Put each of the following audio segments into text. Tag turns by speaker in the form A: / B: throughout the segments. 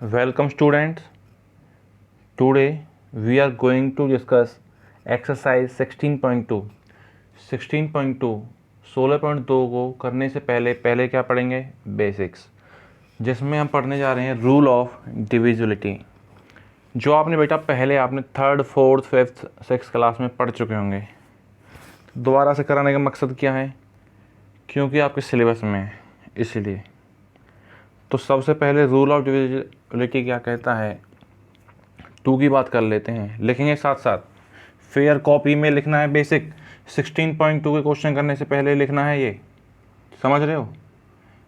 A: Welcome students. Today we are going to discuss exercise 16.2. 16.2 16.2 को करने से पहले क्या पढ़ेंगे? बेसिक्स, जिसमें हम पढ़ने जा रहे हैं रूल ऑफ डिविजिबिलिटी, जो आपने बेटा पहले आपने 3rd 4th 5th 6th class में पढ़ चुके होंगे। दोबारा से कराने का मकसद क्या है? क्योंकि आपके सिलेबस में है, इसीलिए। तो सबसे पहले रूल ऑफ डिविजिबिलिटी क्या कहता है, 2 की बात कर लेते हैं। लिखेंगे साथ साथ, फेयर कॉपी में लिखना है बेसिक। 16.2 के क्वेश्चन करने से पहले लिखना है, ये समझ रहे हो।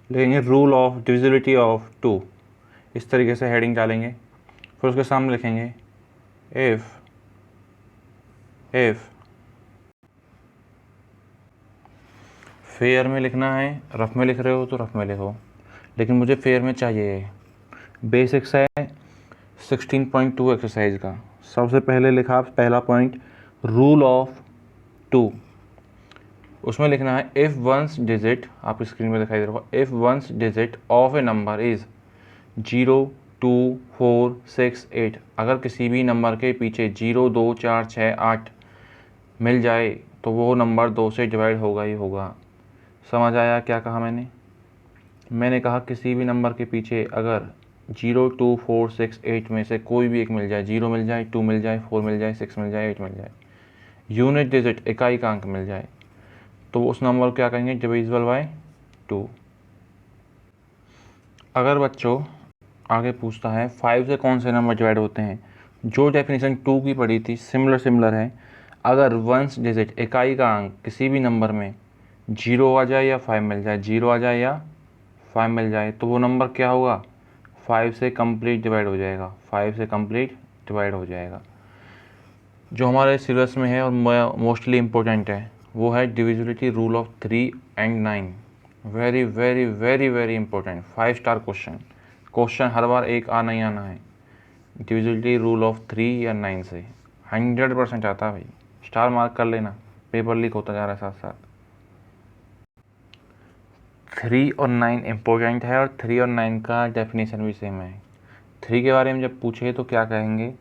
A: लिखेंगे रूल ऑफ डिविजिबिलिटी ऑफ 2, इस तरीके से हेडिंग डालेंगे। फिर उसके सामने लिखेंगे इफ फेयर में लिखना है। रफ में लिख रहे हो तो रफ में लिखो, लेकिन मुझे फेयर में चाहिए। बेसिक्स है 16.2 एक्सरसाइज का। सबसे पहले लिखा पहला पॉइंट, रूल ऑफ 2। उसमें लिखना है इफ़ वंस डिजिट, आपकी स्क्रीन में दिखाई दे रहा होगा, if ones digit of A number is 0 2 4 6 8, अगर किसी भी नंबर के पीछे 0 2 4 6 8 मिल जाए तो वो नंबर 2 से डिवाइड होगा ही होगा। समझ आया क्या कहा मैंने कहा किसी भी नंबर के पीछे अगर 0 2 4 6 8 में से कोई भी एक मिल जाए, 0 मिल जाए, 2 मिल जाए, 4 मिल जाए, 6 मिल जाए, 8 मिल जाए, यूनिट डिजिट इकाई का अंक मिल जाए, तो उस नंबर को क्या कहेंगे? Divisible by 2। अगर बच्चों आगे पूछता है 5 से कौन से नंबर डिवाइड होते हैं, जो डेफिनेशन 2 की पढ़ी थी सिमिलर है। अगर वंस डिजिट इकाई का अंक किसी भी नंबर में 0 आ जाए या 5 मिल जाए, 0 आ जाए या 5 मिल जाए, तो वो नंबर क्या होगा? 5 से कंप्लीट डिवाइड हो जाएगा। 5 से कंप्लीट डिवाइड हो जाएगा। जो हमारे सिलेबस में है और मोस्टली इम्पोर्टेंट है, वो है divisibility rule of 3 and 9। Very very very very important 5 star question हर बार एक आना ही आना है। डिविजिबिलिटी रूल ऑफ 3 या 9 से 100% आता है भाई। स्टार मार्क कर लेना, पेपर लीक होता जा रहा है साथ साथ। 3 और 9 इम्पोर्टेंट है, और 3 और 9 का डेफिनेशन भी सेम है। 3 के बारे में जब पूछे तो क्या कहेंगे?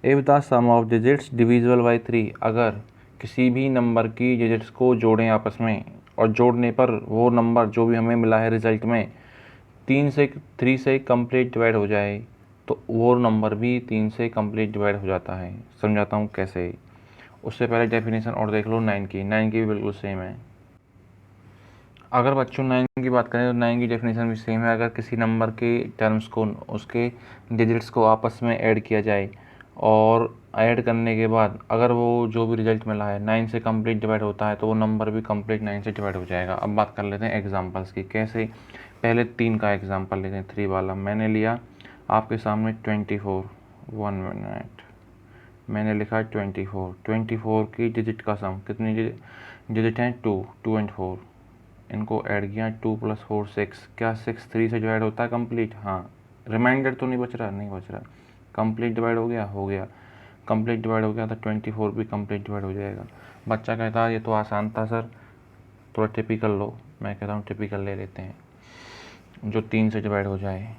A: If the sum of digits divisible by 3, अगर किसी भी नंबर की डिजिट्स को जोड़ें आपस में, और जोड़ने पर वो नंबर जो भी हमें मिला है रिजल्ट में 3 से कंप्लीट डिवाइड हो जाए, तो वो नंबर भी 3 से कंप्लीट डिवाइड हो जाता है। समझाता हूँ कैसे। उससे पहले डेफिनेशन और देख लो 9 की। 9 की भी बिल्कुल सेम है। अगर बच्चों 9 की बात करें तो 9 की डेफिनेशन भी सेम है। अगर किसी नंबर के टर्म्स को, उसके डिजिट्स को आपस में ऐड किया जाए, और ऐड करने के बाद अगर वो जो भी रिजल्ट मिला है 9 से कंप्लीट डिवाइड होता है, तो वो नंबर भी कंप्लीट 9 से डिवाइड हो जाएगा। अब बात कर लेते हैं एग्जांपल्स की। कैसे? पहले 3 का एग्जांपल लेते हैं। 3 वाला मैंने लिया आपके सामने 24। 1 मिनट, मैंने लिखा 24 की डिजिट का सम, कितनी डिजिट हैं? 2 एंड 4। इनको ऐड किया, 2 + 4 6। क्या 6 3 से डिवाइड होता है कंप्लीट? हाँ। रिमाइंडर तो नहीं बच रहा। कंप्लीट डिवाइड हो गया। कंप्लीट डिवाइड हो गया तो 24 भी कंप्लीट डिवाइड हो जाएगा। बच्चा कहता है ये तो आसान था सर, थोड़ा टिपिकल लो। मैं कहता हूँ टिपिकल ले लेते हैं, जो 3 से डिवाइड हो जाए।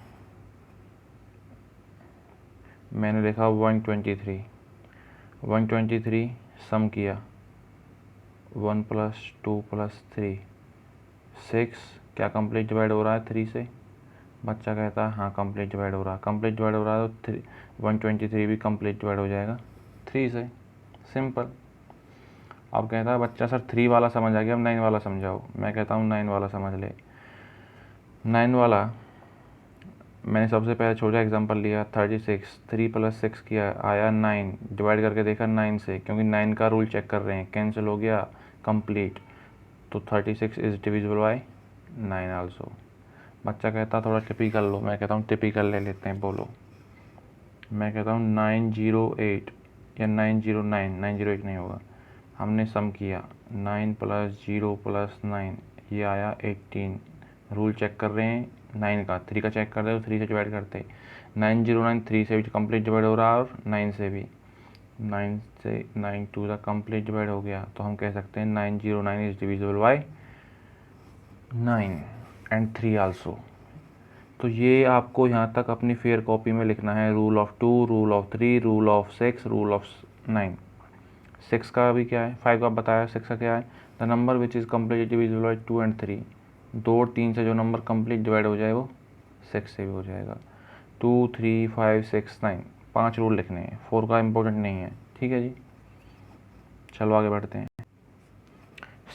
A: मैंने लिखा 123। 123 सम किया, 1 + 2 + 3 6। क्या कंप्लीट डिवाइड हो रहा है 3 से? बच्चा कहता है हाँ कंप्लीट डिवाइड हो रहा है। कंप्लीट डिवाइड हो रहा है तो 123 भी कंप्लीट डिवाइड हो जाएगा 3 से। सिंपल। अब कहता है बच्चा सर 3 वाला समझ आ गया, अब 9 वाला समझाओ। मैं कहता हूँ 9 वाला समझ ले। 9 वाला मैंने सबसे पहले छोटा एग्जांपल लिया 36। 3 + 6 किया, आया 9। डिवाइड करके देखा 9 से, क्योंकि 9 का रूल चेक कर रहे हैं। कैंसिल हो गया, कंप्लीट। तो 36 इज़ डिविजिबल बाय 9 आल्सो। बच्चा कहता थोड़ा टिपिकल लो। मैं कहता हूँ टिपिकल ले लेते हैं, बोलो। मैं कहता हूँ 908 या 909। 908 नहीं होगा। हमने सम किया 9 + 0 + 9, ये आया 18। रूल चेक कर रहे हैं 9 का। 3 का चेक कर रहे हो, 3 से डिवाइड करते। 909 3 से भी कंप्लीट डिवाइड हो रहा है, और 9 से भी। 9 से 9 2 का कंप्लीट डिवाइड हो गया, तो हम कह सकते हैं 909 is divisible by 9 and 3 also. तो ये आपको यहाँ तक अपनी फेयर कॉपी में लिखना है, rule of 2, rule of 3, rule of 6, rule of 9। 6 का भी क्या है, 5 का बताया, 6 का क्या है, the number which is complete divisible by 2 and 3। 2 और 3 से जो नंबर कम्प्लीट डिवाइड हो जाए वो 6 से भी हो जाएगा। 2, 3, 5, 6, 9, 5 रूल लिखने हैं, 4 का इम्पोर्टेंट नहीं है। ठीक है जी, चलो आगे बढ़ते हैं।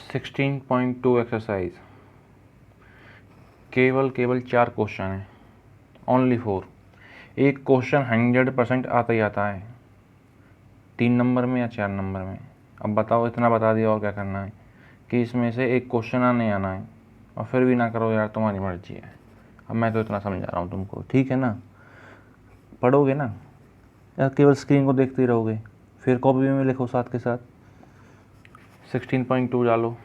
A: 16.2 एक्सरसाइज, केवल 4 क्वेश्चन हैं, ओनली 4। एक क्वेश्चन 100% आता ही आता है, 3 नंबर में या 4 नंबर में। अब बताओ, इतना बता दिया और क्या करना है कि इसमें से एक क्वेश्चन आने आना है, और फिर भी ना करो यार, तुम्हारी मर्जी है। अब मैं तो इतना समझा रहा हूँ तुमको, ठीक है ना? पढ़ोगे ना या केवल स्क्रीन को देखते ही रहोगे? फिर कॉपी में लिखो साथ के साथ। 16.2 डालो,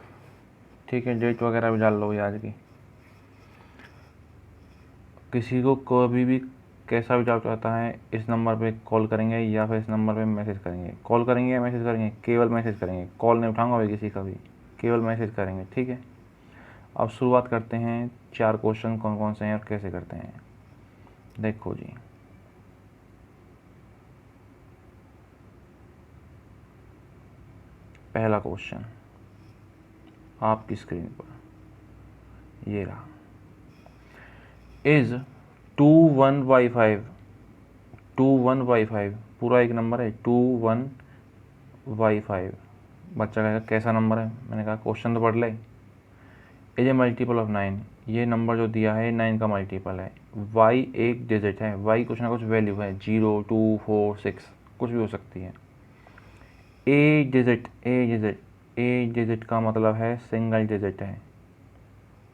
A: ठीक है, डेट वगैरह भी डाल लो आज की। किसी को कभी भी कैसा भी डाउट आता है, इस नंबर पे कॉल करेंगे या फिर इस नंबर पे मैसेज करेंगे। कॉल करेंगे या मैसेज करेंगे? केवल मैसेज करेंगे, कॉल नहीं उठाऊंगा भाई किसी का भी, केवल मैसेज करेंगे, ठीक है। अब शुरुआत करते हैं, 4 क्वेश्चन कौन कौन से हैं और कैसे करते हैं, देखो जी। पहला क्वेश्चन आपकी स्क्रीन पर ये रहा, इज 21/5, 21/5 पूरा एक नंबर है, 21/5। बच्चा कहेगा कैसा नंबर है, मैंने कहा क्वेश्चन तो पढ़ ले। इज ए मल्टीपल ऑफ 9, ये नंबर जो दिया है 9 का मल्टीपल है। वाई एक डिजिट है, वाई कुछ ना कुछ वैल्यू है, 0, 2, 4, 6 कुछ भी हो सकती है। ए डिजिट, ए डिजिट का मतलब है सिंगल डिजिट है।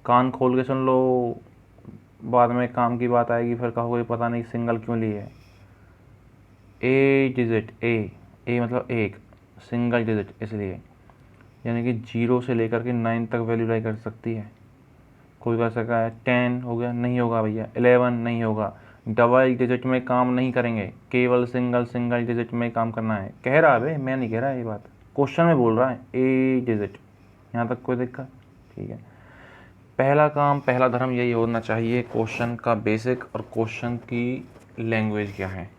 A: कान खोल के सुन लो, बाद में काम की बात आएगी फिर कहोगे पता नहीं सिंगल क्यों ली है। ए डिजिट, ए मतलब एक, सिंगल डिजिट इसलिए, यानी कि 0 से लेकर के 9 तक वैल्यू लाई कर सकती है। कोई कह सकता है 10 हो गया, नहीं होगा भैया, 11 नहीं होगा। डबल डिजिट में काम नहीं करेंगे, केवल सिंगल डिजिट में काम करना है। कह रहा है भाई, मैं नहीं कह रहा ये बात, क्वेश्चन में बोल रहा है ए डिजिट। यहाँ तक कोई दिक्कत? ठीक है। पहला काम, पहला धर्म यही होना चाहिए, क्वेश्चन का बेसिक और क्वेश्चन की लैंग्वेज क्या है,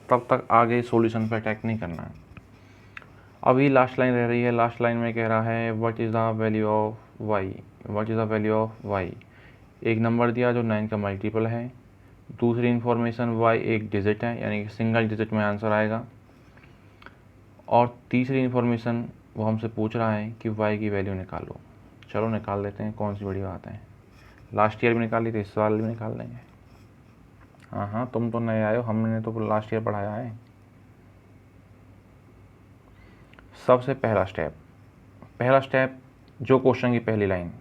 A: तब तक आगे सॉल्यूशन पर अटैक नहीं करना है। अभी लास्ट लाइन रह रही है, लास्ट लाइन में कह रहा है what is the value of Y, what is the value of Y. एक नंबर दिया जो 9 का मल्टीपल है। दूसरी इन्फॉर्मेशन वाई एक डिजिट है, यानी कि सिंगल डिजिट में आंसर आएगा। और तीसरी इन्फॉर्मेशन वो हमसे पूछ रहा है कि वाई की वैल्यू निकालो। चलो निकाल लेते हैं, कौन सी बड़ी बात है। लास्ट ईयर भी निकाल ली थी, इस साल भी निकाल लेंगे। हाँ, तुम तो नए आए हो, हमने तो लास्ट ईयर पढ़ाया है। सबसे पहला स्टेप जो क्वेश्चन की पहली लाइन,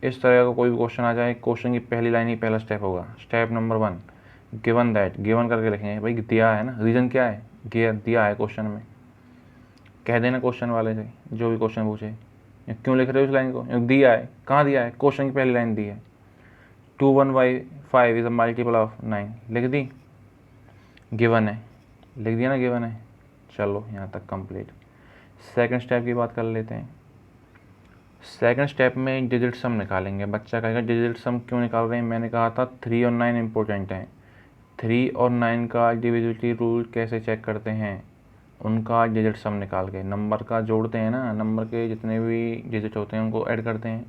A: इस तरह का कोई भी क्वेश्चन आ जाए, क्वेश्चन की पहली लाइन ही पहला स्टेप होगा। Step number 1, given that, given करके लिखेंगे भाई, दिया है ना, रीज़न क्या है, दिया है क्वेश्चन में, कह देना क्वेश्चन वाले से जो भी क्वेश्चन पूछे, क्यों लिख रहे हो इस लाइन को, दिया है, कहाँ दिया है, क्वेश्चन की पहली लाइन दी है, 21/5 इज़ अ मल्टीपल ऑफ 9, लिख दी, गिवन है, लिख दिया ना गिवन है। चलो यहाँ तक कंप्लीट। सेकंड स्टेप की बात कर लेते हैं। सेकंड स्टेप में डिजिट सम निकालेंगे। बच्चा कहेगा डिजिट सम क्यों निकाल रहे हैं, मैंने कहा था 3 और 9 इंपॉर्टेंट हैं। 3 और 9 का डिविजिबिलिटी रूल कैसे चेक करते हैं, उनका डिजिट सम निकाल के नंबर का जोड़ते हैं ना, नंबर के जितने भी डिजिट होते हैं उनको ऐड करते हैं।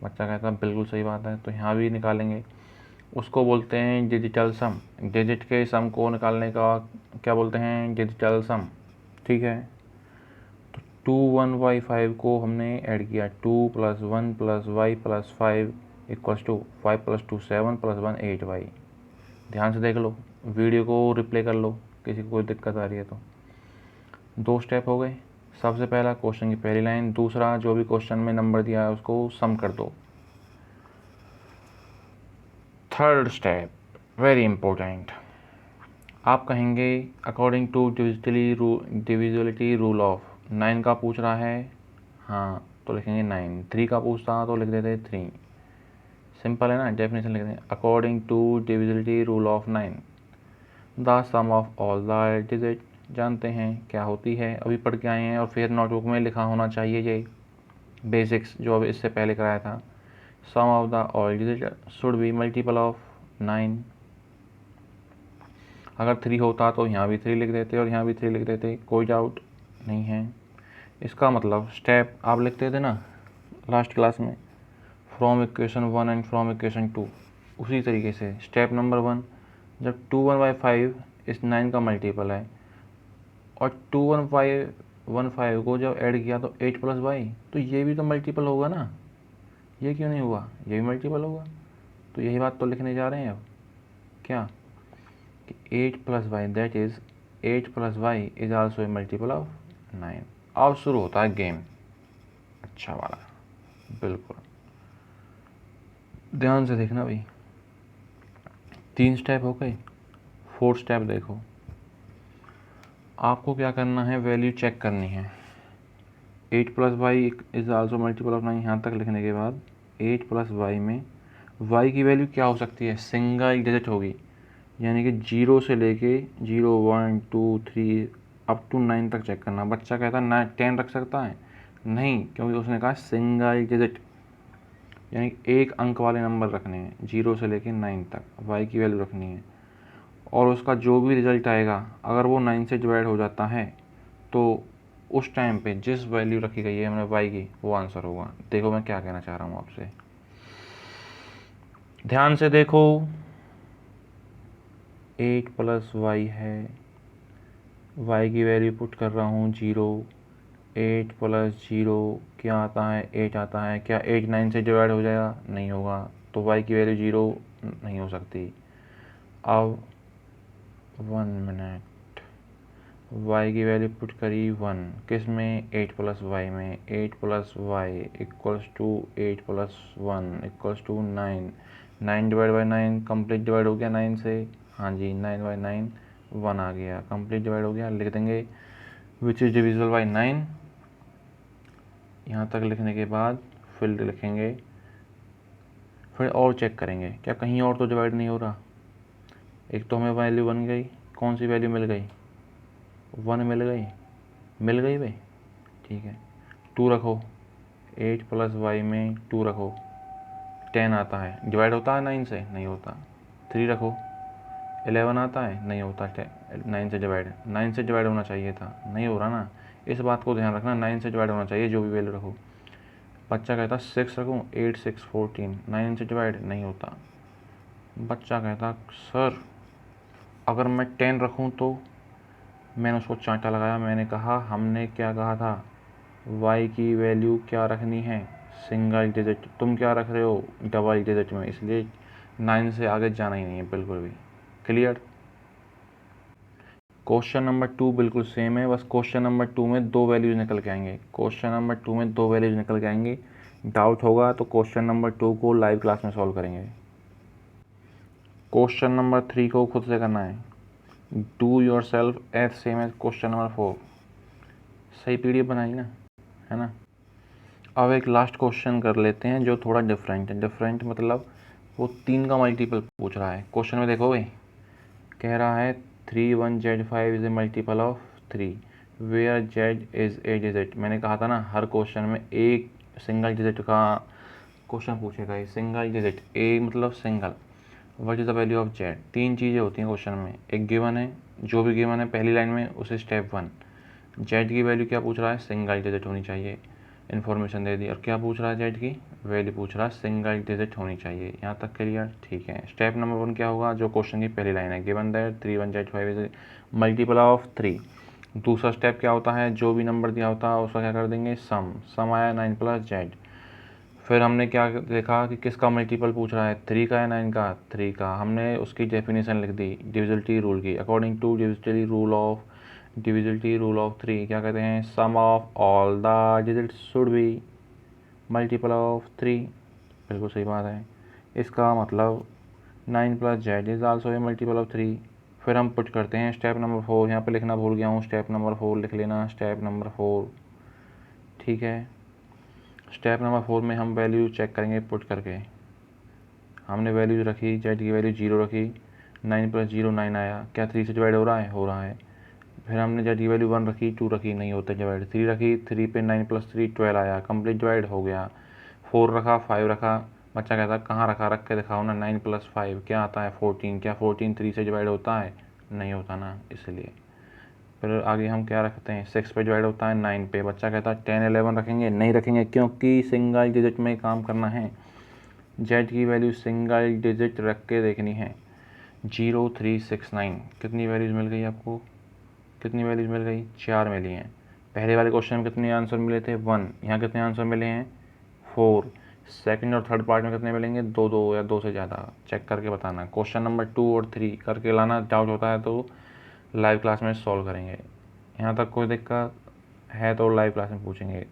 A: बच्चा कहता है बिल्कुल सही बात है, तो यहाँ भी निकालेंगे। उसको बोलते हैं डिजिटल सम, डिजिट के सम को निकालने का क्या बोलते हैं, डिजिटल सम, ठीक है। तो 21/5 को हमने ऐड किया, 2 + 1 + y + 5 = 5 + 2 7 + 1 8y। ध्यान से देख लो, वीडियो को रिप्ले कर लो, किसी को कोई दिक्कत आ रही है तो। 2 स्टेप हो गए। सबसे पहला क्वेश्चन की पहली लाइन, दूसरा जो भी क्वेश्चन में नंबर दिया है उसको सम कर दो। थर्ड स्टेप वेरी इंपॉर्टेंट, आप कहेंगे according to divisibility rule of, 9 का पूछ रहा है, हाँ तो लिखेंगे 9, 3 का पूछता तो लिख देते 3, सिंपल है ना, डेफिनेशन लिख दें, according to divisibility rule of 9 the sum of all the digit, जानते हैं क्या होती है, अभी पढ़ के आए हैं, और फिर नोटबुक में लिखा होना चाहिए ये बेसिक्स जो अभी इससे पहले कराया था। Sum of the all digit should be multiple of 9। अगर 3 होता तो यहाँ भी 3 लिख देते और यहाँ भी 3 लिख देते, कोई डाउट नहीं है। इसका मतलब स्टेप आप लिखते थे ना लास्ट क्लास में, from equation 1 and from equation 2, उसी तरीके से स्टेप नंबर 1, जब 2 1/5 इस 9 का मल्टीपल है और 2 1 5 को जब ऐड किया तो 8 + y, तो ये भी तो मल्टीपल होगा ना, ये क्यों नहीं हुआ, ये भी मल्टीपल होगा। तो यही बात तो लिखने जा रहे हैं अब, क्या कि 8 + y that is 8 + y is also a multiple of 9। अब शुरू होता है गेम, अच्छा वाला, बिल्कुल ध्यान से देखना भाई। 3 स्टेप हो गए, 4th स्टेप देखो, आपको क्या करना है, वैल्यू चेक करनी है। 8 + y is also multiple of 9, यहाँ तक लिखने के बाद 8 + y में y की वैल्यू क्या हो सकती है, सिंगल डिजिट होगी, यानी कि 0 से लेके 0 1 2 3 अप टू 9 तक चेक करना। बच्चा कहता है 10 रख सकता है, नहीं, क्योंकि उसने कहा सिंगल डिजिट, यानी एक अंक वाले नंबर रखने हैं, 0 से लेके 9 तक y की वैल्यू रखनी है। और उसका जो भी रिजल्ट आएगा अगर वो 9 से डिवाइड हो जाता है तो उस टाइम पे जिस वैल्यू रखी गई है हमने y की, वो आंसर होगा। देखो मैं क्या कहना चाह रहा हूँ आपसे, ध्यान से देखो। 8 + y है, y की वैल्यू पुट कर रहा हूँ 0, 8 + 0 क्या आता है, 8 आता है। क्या 8 9 से डिवाइड हो जाएगा, नहीं होगा, तो y की वैल्यू 0 नहीं हो सकती। अब 1 मिनट, y की वैल्यू पुट करी 1, किस में, 8 + y में, 8 + y equals to 8 + 1 equals to 9, 9 divide by 9 complete divide हो गया 9 से, हाँ जी 9/9 1 आ गया, कंप्लीट डिवाइड हो गया। लिख देंगे विच इज़ डिविजिबल बाई 9, यहाँ तक लिखने के बाद फिर लिखेंगे, फिर और चेक करेंगे क्या कहीं और तो डिवाइड नहीं हो रहा। एक तो हमें वैल्यू बन गई, कौन सी वैल्यू मिल गई, 1 मिल गई भाई, ठीक है। 2 रखो, 8 + y में 2 रखो, 10 आता है, डिवाइड होता है 9 से, नहीं होता। 3 रखो, 11 आता है, नहीं होता, 9 से डिवाइड, 9 से डिवाइड होना चाहिए था, नहीं हो रहा ना, इस बात को ध्यान रखना, 9 से डिवाइड होना चाहिए जो भी वैल्यू रखो। बच्चा कहता 6 रखूँ, 8 6 14, 9 से डिवाइड नहीं होता। बच्चा कहता सर अगर मैं 10 रखूँ तो, मैंने उसको चांटा लगाया, मैंने कहा हमने क्या कहा था, y की वैल्यू क्या रखनी है, सिंगल डिजिट, तुम क्या रख रहे हो, डबल डिजिट में, इसलिए 9 से आगे जाना ही नहीं है बिल्कुल भी। क्लियर। क्वेश्चन नंबर 2 बिल्कुल सेम है, बस क्वेश्चन नंबर 2 में 2 वैल्यूज निकल के आएंगे, क्वेश्चन नंबर 2 में 2 वैल्यूज निकल के आएंगे। डाउट होगा तो क्वेश्चन नंबर 2 को लाइव क्लास में सॉल्व करेंगे। क्वेश्चन नंबर 3 को खुद से करना है, do yourself as same as question number 4। सही PDF बनाई ना, है ना। अब एक लास्ट क्वेश्चन कर लेते हैं जो थोड़ा डिफरेंट है, डिफरेंट मतलब वो 3 का मल्टीपल पूछ रहा है। क्वेश्चन में देखो भाई, कह रहा है 3 1 Z 5 is a multiple of 3 where Z is a digit. मैंने कहा था ना हर क्वेश्चन में एक सिंगल डिजिट का क्वेश्चन पूछेगा, ये सिंगल डिजिट, ए मतलब single. What is the value of Z, 3 चीज़ें होती हैं क्वेश्चन में, एक गिवन है, जो भी गिवन है पहली लाइन में उसे स्टेप 1, Z की वैल्यू क्या पूछ रहा है, सिंगल डिजिट होनी चाहिए, इन्फॉर्मेशन दे दी, और क्या पूछ रहा है, Z की वैल्यू पूछ रहा है, सिंगल डिजिट होनी चाहिए। यहाँ तक क्लियर, ठीक है। स्टेप नंबर 1 क्या होगा, जो क्वेश्चन की पहली लाइन है, given that 3 1 Z 5 is multiple of 3। दूसरा स्टेप क्या होता है, जो भी नंबर दिया होता है उसका क्या कर देंगे, सम आया 9 + Z। फिर हमने क्या देखा कि किसका मल्टीपल पूछ रहा है, 3 का या 9 का, 3 का। हमने उसकी डेफिनेशन लिख दी डिविजिबिलिटी रूल की, according to divisibility rule of 3 क्या कहते हैं, sum of all the digits should be multiple of 3। बिल्कुल सही बात है। इसका मतलब 9 + Z is also a multiple of 3। फिर हम पुट करते हैं स्टेप नंबर 4, यहाँ पे लिखना भूल गया हूँ, स्टेप नंबर 4 लिख लेना, स्टेप नंबर 4, ठीक है। स्टेप नंबर 4 में हम वैल्यू चेक करेंगे पुट करके, हमने वैल्यू रखी, Z की वैल्यू 0 रखी, 9 + 0 9 आया, क्या 3 से डिवाइड हो रहा है, हो रहा है। फिर हमने Z की वैल्यू 1 रखी, 2 रखी, नहीं होता डिवाइड, 3 रखी, 3 पे 9 + 3 12 आया, कंप्लीट डिवाइड हो गया। 4 रखा, 5 रखा, बच्चा कहता है कहाँ रखा, रख के दिखाओ ना। 9 + 5 क्या आता है 14, क्या 14 3 से डिवाइड होता है, नहीं होता ना, इसलिए। फिर आगे हम क्या रखते हैं, 6 पे डिवाइड होता है 9 पे। बच्चा कहता है 10 11 रखेंगे, नहीं रखेंगे क्योंकि सिंगल डिजिट में काम करना है। जेड की वैल्यू सिंगल डिजिट रख के देखनी है। 0 3 6 9 कितनी वैल्यूज़ मिल गई आपको, कितनी वैल्यूज़ मिल गई, 4 मिली हैं। पहले वाले क्वेश्चन में कितने आंसर मिले थे 1, यहाँ कितने आंसर मिले हैं 4। सेकंड और थर्ड पार्ट में कितने मिलेंगे 2 2 या 2 से ज़्यादा, चेक करके बताना। क्वेश्चन नंबर 2 और 3 करके लाना, डाउट होता है तो लाइव क्लास में सॉल्व करेंगे। यहाँ तक कोई दिक्कत है तो लाइव क्लास में पूछेंगे।